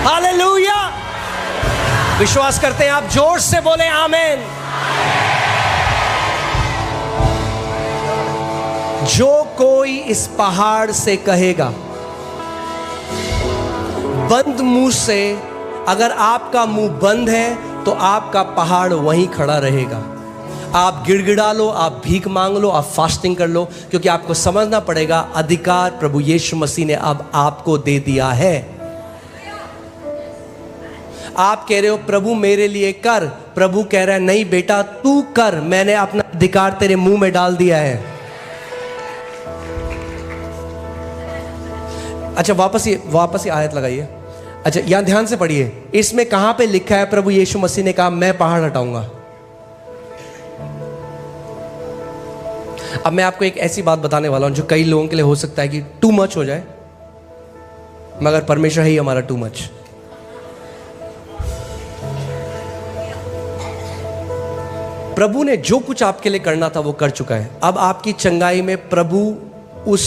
Hallelujah. विश्वास करते हैं आप? जोर से बोले आमीन। जो कोई इस पहाड़ से कहेगा, बंद मुंह से, अगर आपका मुंह बंद है तो आपका पहाड़ वहीं खड़ा रहेगा। आप गिड़गिड़ा लो, आप भीख मांग लो, आप फास्टिंग कर लो, क्योंकि आपको समझना पड़ेगा अधिकार प्रभु यीशु मसीह ने अब आपको दे दिया है। आप कह रहे हो प्रभु मेरे लिए कर, प्रभु कह रहा है नहीं बेटा तू कर, मैंने अपना अधिकार तेरे मुंह में डाल दिया है। अच्छा वापस ये आयत लगाइए। अच्छा यहां ध्यान से पढ़िए, इसमें कहां पे लिखा है प्रभु यीशु मसीह ने कहा मैं पहाड़ हटाऊंगा। अब मैं आपको एक ऐसी बात बताने वाला हूं जो कई लोगों के लिए हो सकता है कि टू मच हो जाए, मगर परमेश्वर ही हमारा टू मच। प्रभु ने जो कुछ आपके लिए करना था वो कर चुका है। अब आपकी चंगाई में प्रभु उस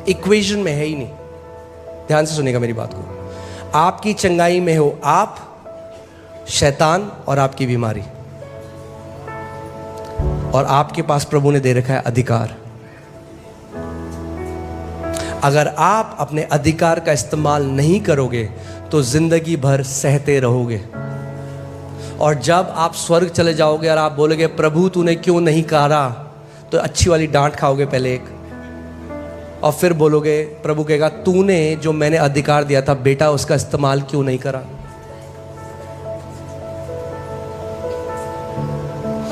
इक्वेशन में है ही नहीं। ध्यान से सुनिएगा मेरी बात को। आपकी चंगाई में हो आप, शैतान और आपकी बीमारी, और आपके पास प्रभु ने दे रखा है अधिकार। अगर आप अपने अधिकार का इस्तेमाल नहीं करोगे तो जिंदगी भर सहते रहोगे, और जब आप स्वर्ग चले जाओगे और आप बोलोगे प्रभु तूने क्यों नहीं करा, तो अच्छी वाली डांट खाओगे पहले एक, और फिर बोलोगे, प्रभु कहेगा तूने जो मैंने अधिकार दिया था बेटा उसका इस्तेमाल क्यों नहीं करा।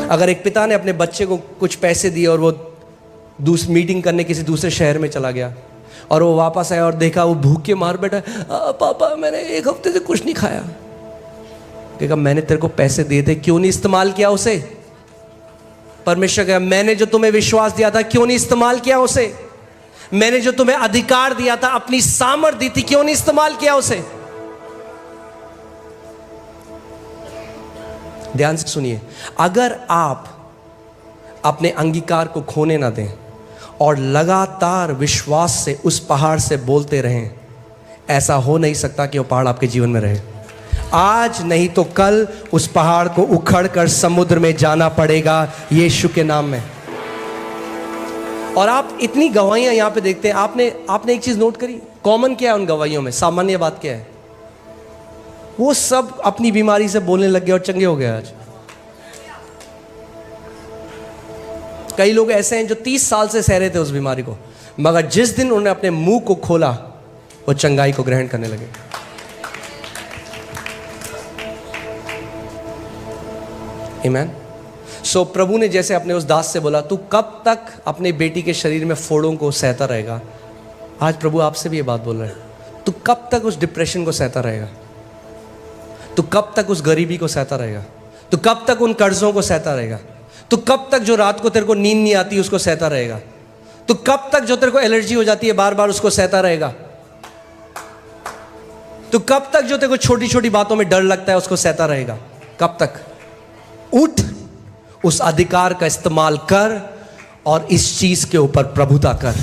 अगर एक पिता ने अपने बच्चे को कुछ पैसे दिए और वो मीटिंग करने किसी दूसरे शहर में चला गया, और वो वापस आया और देखा वो भूख के मार बैठा, पापा मैंने एक हफ्ते से कुछ नहीं खाया। कहेगा मैंने तेरे को पैसे दिए थे, क्यों नहीं इस्तेमाल किया उसे। परमेश्वर कहेगा मैंने जो तुम्हें विश्वास दिया था क्यों नहीं इस्तेमाल किया उसे। मैंने जो तुम्हें अधिकार दिया था, अपनी सामर्थ दी थी, क्यों नहीं इस्तेमाल किया उसे। ध्यान से सुनिए, अगर आप अपने अंगीकार को खोने ना दें और लगातार विश्वास से उस पहाड़ से बोलते रहें, ऐसा हो नहीं सकता कि वो पहाड़ आपके जीवन में रहे। आज नहीं तो कल उस पहाड़ को उखड़ कर समुद्र में जाना पड़ेगा यीशु के नाम में। और आप इतनी गवाहियां यहां पे देखते हैं। आपने एक चीज नोट करी, कॉमन क्या है उन गवाहियों में, सामान्य बात क्या है, वो सब अपनी बीमारी से बोलने लग गए और चंगे हो गए। आज कई लोग ऐसे हैं जो 30 साल से सह रहे थे उस बीमारी को, मगर जिस दिन उन्होंने अपने मुंह को खोला वो चंगाई को ग्रहण करने लगे। आमीन। सो प्रभु ने जैसे अपने उस दास से बोला तू कब तक अपने बेटी के शरीर में फोड़ों को सहता रहेगा, आज प्रभु आपसे भी ये बात बोल रहे हैं। तू कब तक उस डिप्रेशन को सहता रहेगा, तू कब तक उस गरीबी को सहता रहेगा, तू कब तक उन कर्जों को सहता रहेगा, तू कब तक जो रात को तेरे को नींद नहीं आती उसको सहता रहेगा, तू कब तक जो तेरे को एलर्जी हो जाती है बार बार उसको सहता रहेगा, तू कब तक जो तेरे को छोटी छोटी बातों में डर लगता है उसको सहता रहेगा, कब तक। उठ, उस अधिकार का इस्तेमाल कर और इस चीज के ऊपर प्रभुता कर।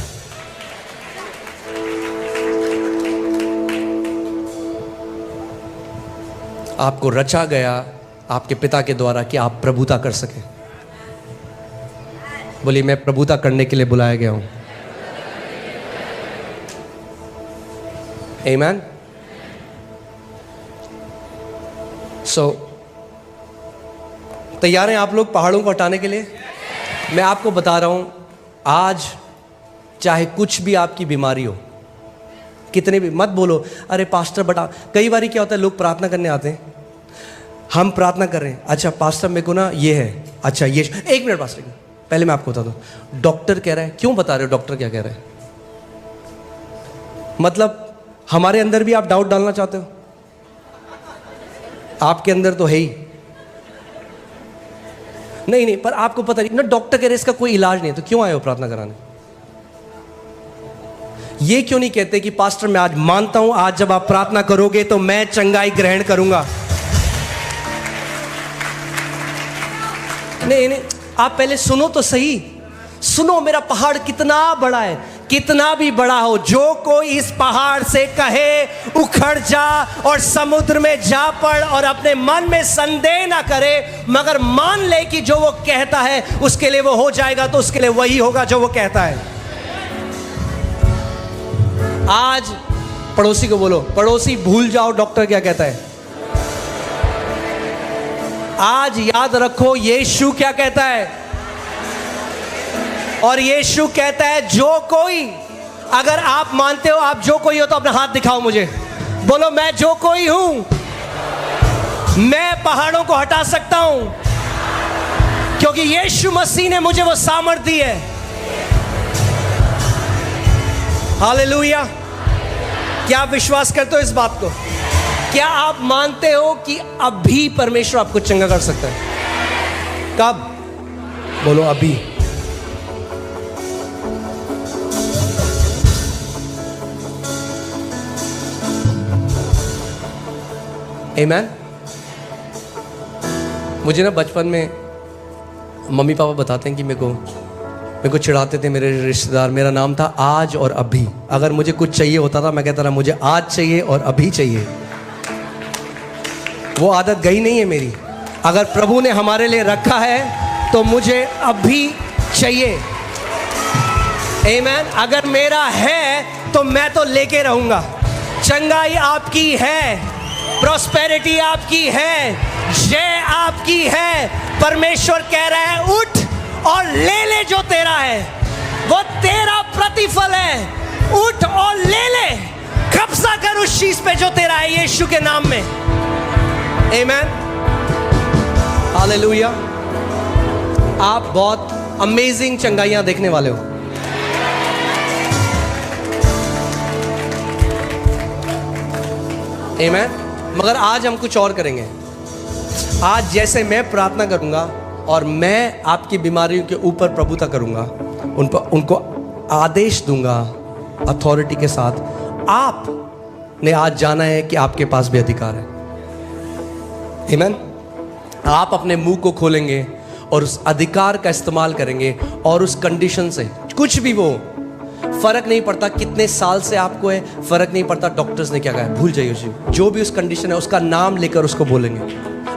आपको रचा गया आपके पिता के द्वारा कि आप प्रभुता कर सके। बोलिए मैं प्रभुता करने के लिए बुलाया गया हूं। आमीन। सो तैयार हैं आप लोग पहाड़ों को हटाने के लिए? मैं आपको बता रहा हूं, आज चाहे कुछ भी आपकी बीमारी हो, कितने भी, मत बोलो अरे पास्टर बता। कई बार क्या होता है, लोग प्रार्थना करने आते हैं, हम प्रार्थना कर रहे हैं, अच्छा पास्टर मेरे को ना ये है, अच्छा ये, एक मिनट पास्टर पहले मैं आपको बता दूं, डॉक्टर कह रहा है। क्यों बता रहे हो डॉक्टर क्या कह रहे हैं? मतलब हमारे अंदर भी आप डाउट डालना चाहते हो? आपके अंदर तो है ही नहीं, पर आपको पता नहीं ना, डॉक्टर कह रहे इसका कोई इलाज नहीं है, तो क्यों आए हो प्रार्थना कराने? ये क्यों नहीं कहते कि पास्टर मैं आज मानता हूं, आज जब आप प्रार्थना करोगे तो मैं चंगाई ग्रहण करूंगा? नहीं, आप पहले सुनो तो सही, सुनो मेरा पहाड़ कितना बड़ा है, कितना भी बड़ा हो, जो कोई इस पहाड़ से कहे उखड़ जा और समुद्र में जा पड़ और अपने मन में संदेह ना करे, मगर मान ले कि जो वो कहता है उसके लिए वो हो जाएगा, तो उसके लिए वही होगा जो वो कहता है। आज पड़ोसी को बोलो, पड़ोसी भूल जाओ डॉक्टर क्या कहता है। आज याद रखो यीशु क्या कहता है। और यीशु कहता है जो कोई, अगर आप मानते हो आप जो कोई हो तो अपना हाथ दिखाओ मुझे, बोलो मैं जो कोई हूं। मैं पहाड़ों को हटा सकता हूं क्योंकि यीशु मसीह ने मुझे वो सामर्थ दी है। हालेलुया। क्या आप विश्वास करते हो इस बात को? क्या आप मानते हो कि अभी परमेश्वर आपको चंगा कर सकता है? कब? बोलो अभी। आमीन। मुझे ना बचपन में मम्मी पापा बताते हैं कि मेरे को चिढ़ाते थे मेरे रिश्तेदार। मेरा नाम था आज और अभी। अगर मुझे कुछ चाहिए होता था मैं कहता था मुझे आज चाहिए और अभी चाहिए। वो आदत गई नहीं है मेरी। अगर प्रभु ने हमारे लिए रखा है तो मुझे अभी चाहिए। आमीन। अगर मेरा है तो मैं तो लेके रहूंगा। चंगाई आपकी है, प्रॉस्पेरिटी आपकी है, जय आपकी है। परमेश्वर कह रहा है उठ और ले ले जो तेरा है, वो तेरा प्रतिफल है। उठ और ले ले, कब्जा कर उस चीज पे जो तेरा है यीशु के नाम में। आमीन। हालेलुया। आप बहुत अमेजिंग चंगाइयां देखने वाले हो। आमीन। मगर आज हम कुछ और करेंगे। आज जैसे मैं प्रार्थना करूंगा और मैं आपकी बीमारियों के ऊपर प्रभुता करूंगा, उनको आदेश दूंगा अथॉरिटी के साथ। आपने आज जाना है कि आपके पास भी अधिकार है। आमीन। आप अपने मुंह को खोलेंगे और उस अधिकार का इस्तेमाल करेंगे और उस कंडीशन से, कुछ भी वो, फर्क नहीं पड़ता कितने साल से आपको है, फर्क नहीं पड़ता डॉक्टर्स ने क्या कहा, भूल जाइए उसे। जो भी उस कंडीशन है उसका नाम लेकर उसको बोलेंगे।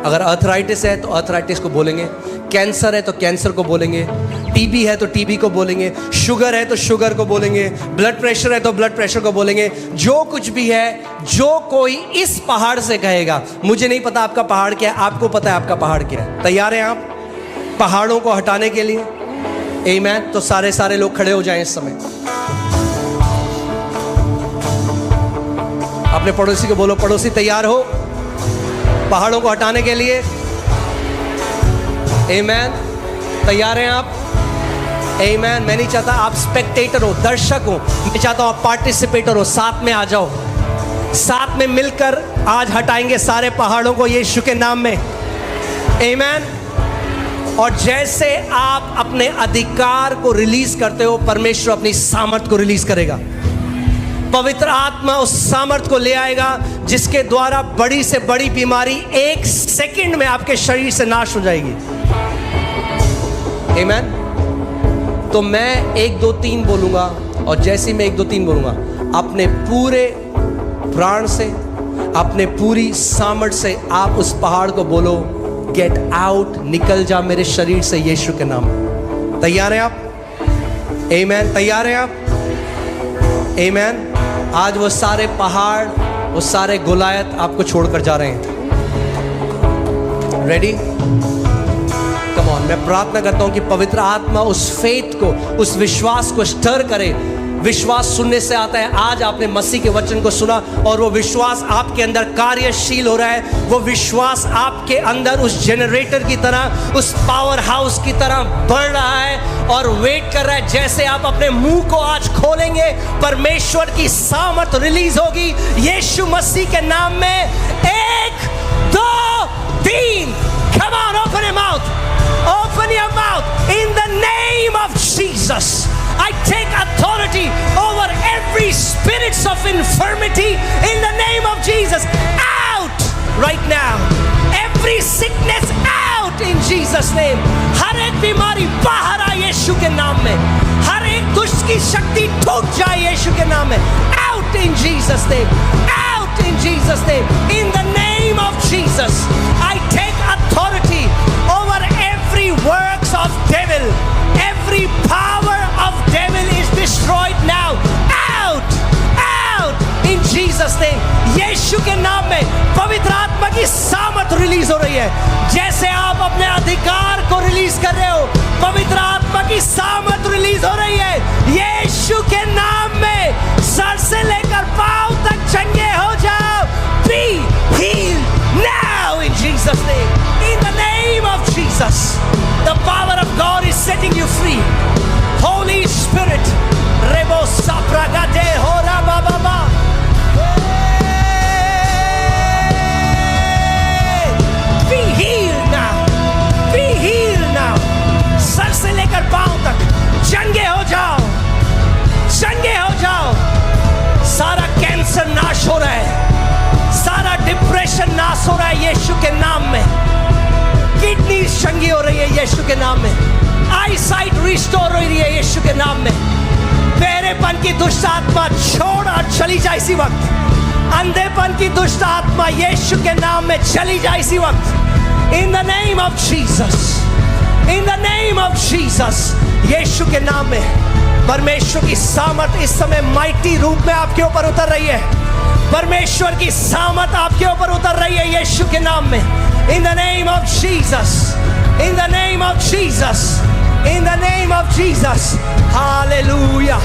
अगर अर्थराइटिस है तो अर्थराइटिस को बोलेंगे, कैंसर है तो कैंसर को बोलेंगे, टीबी है तो टीबी को बोलेंगे, शुगर है तो शुगर को बोलेंगे, ब्लड प्रेशर है तो ब्लड प्रेशर को बोलेंगे। जो कुछ भी है, जो कोई इस पहाड़ से कहेगा, मुझे नहीं पता आपका पहाड़ क्या है, आपको पता है आपका पहाड़ क्या है। तैयार हैं आप पहाड़ों को हटाने के लिए? आमीन। तो सारे लोग खड़े हो जाएं इस समय। अपने पड़ोसी को बोलो, पड़ोसी तैयार हो पहाड़ों को हटाने के लिए? आमीन। तैयार हैं आप? आमीन। मैं नहीं चाहता आप स्पेक्टेटर हो, दर्शक हो, मैं चाहता हूं आप पार्टिसिपेटर हो। साथ में आ जाओ, साथ में मिलकर आज हटाएंगे सारे पहाड़ों को यीशु के नाम में। आमीन। और जैसे आप अपने अधिकार को रिलीज करते हो, परमेश्वर अपनी सामर्थ को रिलीज करेगा। पवित्र आत्मा उस सामर्थ को ले आएगा जिसके द्वारा बड़ी से बड़ी बीमारी 1 सेकंड में आपके शरीर से नाश हो जाएगी। आमीन। तो मैं 1 2 3 बोलूंगा और जैसे मैं 1 2 3 बोलूंगा, अपने पूरे प्राण से, अपने पूरी सामर्थ से आप उस पहाड़ को बोलो, गेट आउट, निकल जा मेरे शरीर से यीशु के नाम। तैयार हैं आप? आमीन। तैयार हैं आप? आमीन। आज वो सारे पहाड़, वो सारे गोलायत आपको छोड़कर जा रहे हैं। रेडी? Come on. मैं प्रार्थना करता हूं कि पवित्र आत्मा उस फेथ को, उस विश्वास को स्टर करे। विश्वास सुनने से आता है। आज आपने मसीह के वचन को सुना और वो विश्वास आपके अंदर कार्यशील हो रहा है। वो विश्वास आपके अंदर उस जनरेटर की तरह, उस पावर हाउस की तरह बढ़ रहा है और वेट कर रहा है। जैसे आप अपने मुंह को आज खोलेंगे, परमेश्वर की सामर्थ रिलीज होगी यीशु मसीह के नाम में। 1 2 3। Come on, open your mouth. Open your mouth in the name of Jesus. I take authority over every spirits of infirmity in the name of Jesus. Out right now. Every sickness out out in Jesus name. हर एक बीमारी बाहर आए यीशु के नाम में, हर एक दुष्ट की शक्ति टूट जाए यीशु के नाम में. Out in Jesus name, out in Jesus name. In the name of Jesus, I take authority over every works of devil. Every power of devil is destroyed now. Out, out in Jesus name. यीशु के नाम में पवित्र आत्मा की सामर्थ release हो रही है. जैसे आप अपने अधिकार को रिलीज कर रहे हो, पवित्र आत्मा की सामर्थ रिलीज हो रही है. यीशु के नाम में सर से लेकर पांव तक चंगे हो जाओ. Be healed now in Jesus name. In the name of Jesus, the power of God is setting you free. Holy Spirit, Rebo Sapragade Hora Baba. Be healed now. Be healed now. Sir से लेकर पांव तक चंगे हो जाओ, चंगे हो जाओ. सारा cancer नाश हो रहा है, सारा डिप्रेशन नाश हो रहा है यीशु के नाम में. किडनी चंगी हो रही है यीशु के नाम में. आई साइट रिस्टोर हो रही है यीशु के नाम में. बहरेपन की दुष्ट आत्मा छोड़ और चली जाए इसी वक्त. अंधेपन की दुष्ट आत्मा यीशु के नाम में चली जाए इसी वक्त. In the name of Jesus, in the name of Jesus, यीशु के नाम में परमेश्वर की सामर्थ इस समय माइटी रूप में आपके ऊपर उतर रही है. परमेश्वर की सामर्थ आपके ऊपर उतर रही है यीशु के नाम में. In the name of Jesus, in the name of Jesus, in the name of Jesus. Hallelujah.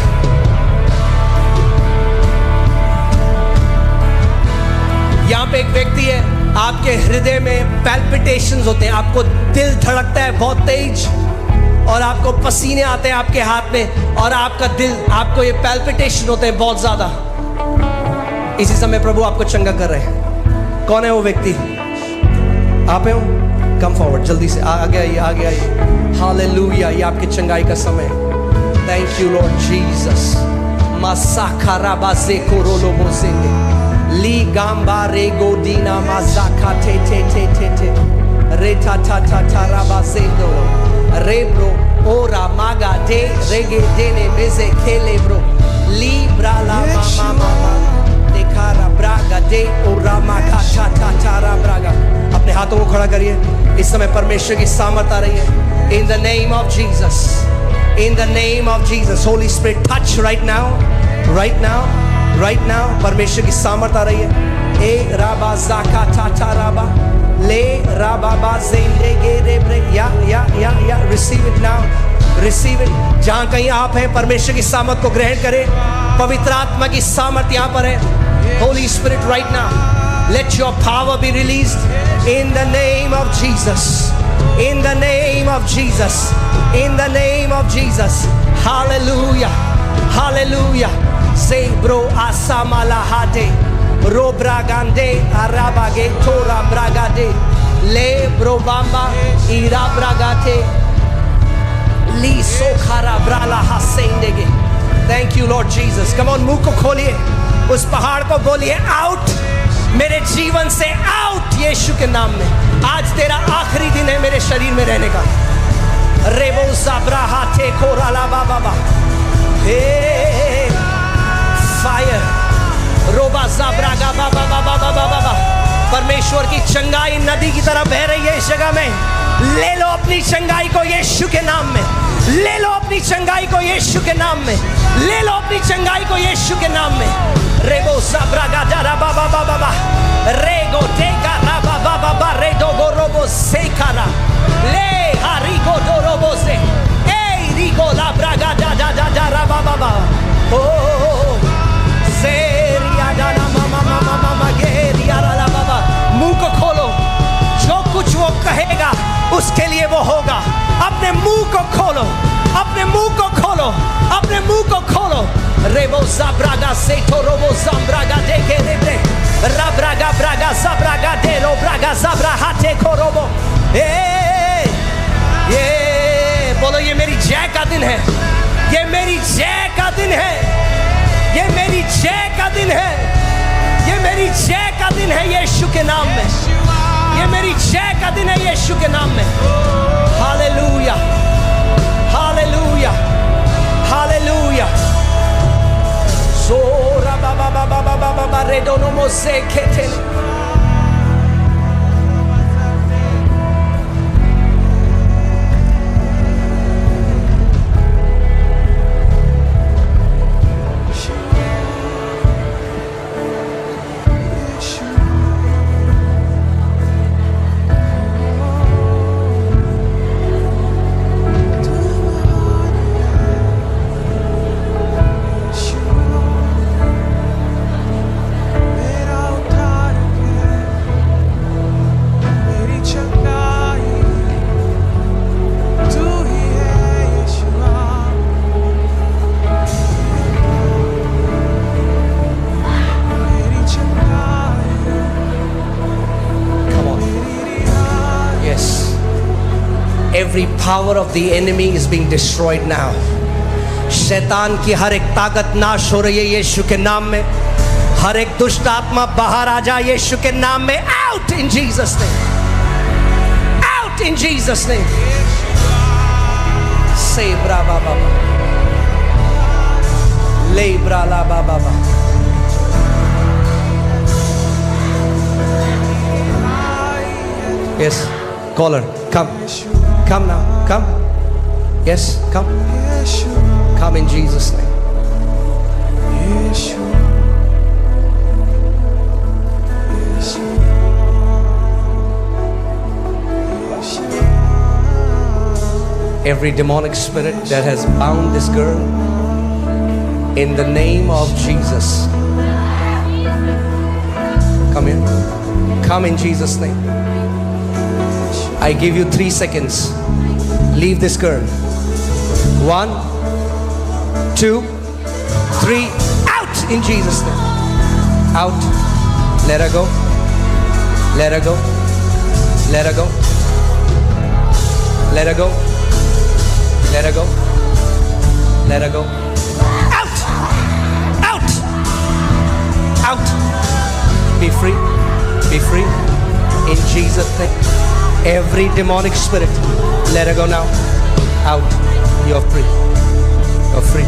यहाँ पे एक व्यक्ति है, आपके हृदय में पैल्पिटेशंस होते हैं, आपको दिल धड़कता है बहुत तेज और आपको पसीने आते हैं आपके हाथ में और आपका दिल, आपको ये पैल्पिटेशन होते हैं बहुत ज्यादा. इसी समय प्रभु आपको चंगा कर रहे हैं. कौन है वो व्यक्ति? आप हो? कम फॉरवर्ड जल्दी से, आगे आइए, आगे आइए. हालेलुया. ये आपकी चंगाई का समय. Thank you Lord Jesus. मासाखारा बासे कोरोलो बोसेंगे ली गांबा रे गोदीना माजाका टे टे टे टे टे रे टा टा टा टा राबा सेंदो रे ब्रो ओरा मागा दे रेगे देने मेजे खेले ब्रो ली ब्राला मामा मामा देखारा ब्रागा दे ओरा मागा टा टा टा रा ब्रागा. अपने हाथों को खड़ा करिए. इस समय परमेश्वर की सामर्थ आ रही है. In the name of Jesus, in the name of Jesus, Holy Spirit, touch right now, right now. Right now, परमेश्वर की सामर्थ आ रही है. ए राबा जाका टाटा राबा ले राबा बाजेंडे गेरे ब्रे या receive it now, receive it. जहाँ कहीं आप हैं, परमेश्वर की सामर्थ को ग्रहण करें. पवित्र आत्मा की सामर्थ यहाँ पर है. Holy Spirit, right now, let your power be released in the name of Jesus, in the name of Jesus, in the name of Jesus. Hallelujah, hallelujah. Say bro asamala hade ro bragande arabage tora bragade le bro bamba ira bragate li sokhara brala hasendege. Thank you Lord Jesus. Come on, मुंह को खोलिए, उस पहाड़ को बोलिए out मेरे जीवन से, आउट यीशु के नाम में. आज तेरा आखिरी दिन है मेरे शरीर में रहने का. रेबो ज़ाब्राहा टे कोराला बाबा हे फायर रोबा ज़ाब्रागा बाबा बाबा बाबा बाबा. परमेश्वर की चंगाई नदी की तरह बह रही है इस जगह में. ले लो अपनी चंगाई को यीशु के नाम में. ले लो अपनी चंगाई को यीशु के नाम में. ले लो अपनी चंगाई को यीशु के नाम में. रेबो ज़ाब्रागा दारा बाबा बाबा बाबा रेगो टेका राबा बाबा बाबा रेडो गोरोबो सेकारा ले हारिगो दोरोबो से ए रिगो ला ब्रागा दा दा दा दा राबा बाबा. ओ सेरिया दाना मामा मामा मामा गेरिया ला बाबा. मुंह को खोलो, जो कुछ वो कहेगा उसके लिए वो होगा. अपने मुंह को खोलो, अपने मुंह को खोलो, अपने मुंह को खोलो. रेबो ज़ाब्रागा सेठो रोबो ज़ाब्रागा देखे रेब्रे राब्रागा ब्रागा ज़ाब्रागा दे रो ब्रागा ज़ाब्रा हाथे को रोबो. ये बोलो, ये मेरी जय का दिन है. ये मेरी जय का दिन है. ये मेरी जय का दिन है. ये मेरी जय का दिन है यीशु के नाम में. ये ये मेरी जय का दिन है यीशु के नाम में। Hallelujah, hallelujah, hallelujah. सोरा बाबा बाबा बाबा बाबा रेडोनो मोसे खेते। Every power of the enemy is being destroyed now. शैतान की हर एक ताकत नाश हो रही है यीशु के नाम में। हर एक दुष्ट आत्मा बाहर आ जाए यीशु के नाम में। Out in Jesus name. Out in Jesus name. Say bra ba ba ba. Le bra la ba ba ba. Yes, caller, come. Come now, come. Yes, come. Come in Jesus' name. Every demonic spirit that has bound this girl, in the name of Jesus, come here. Come in Jesus' name. I give you 3 seconds. Leave this girl. 1, 2, 3. Out in Jesus' name. Out. Let her go. Let her go. Let her go. Let her go. Let her go. Let her go. Out. Out. Out. Be free. Be free. In Jesus' name. Every demonic spirit, let her go now. Out. You're free. You're free.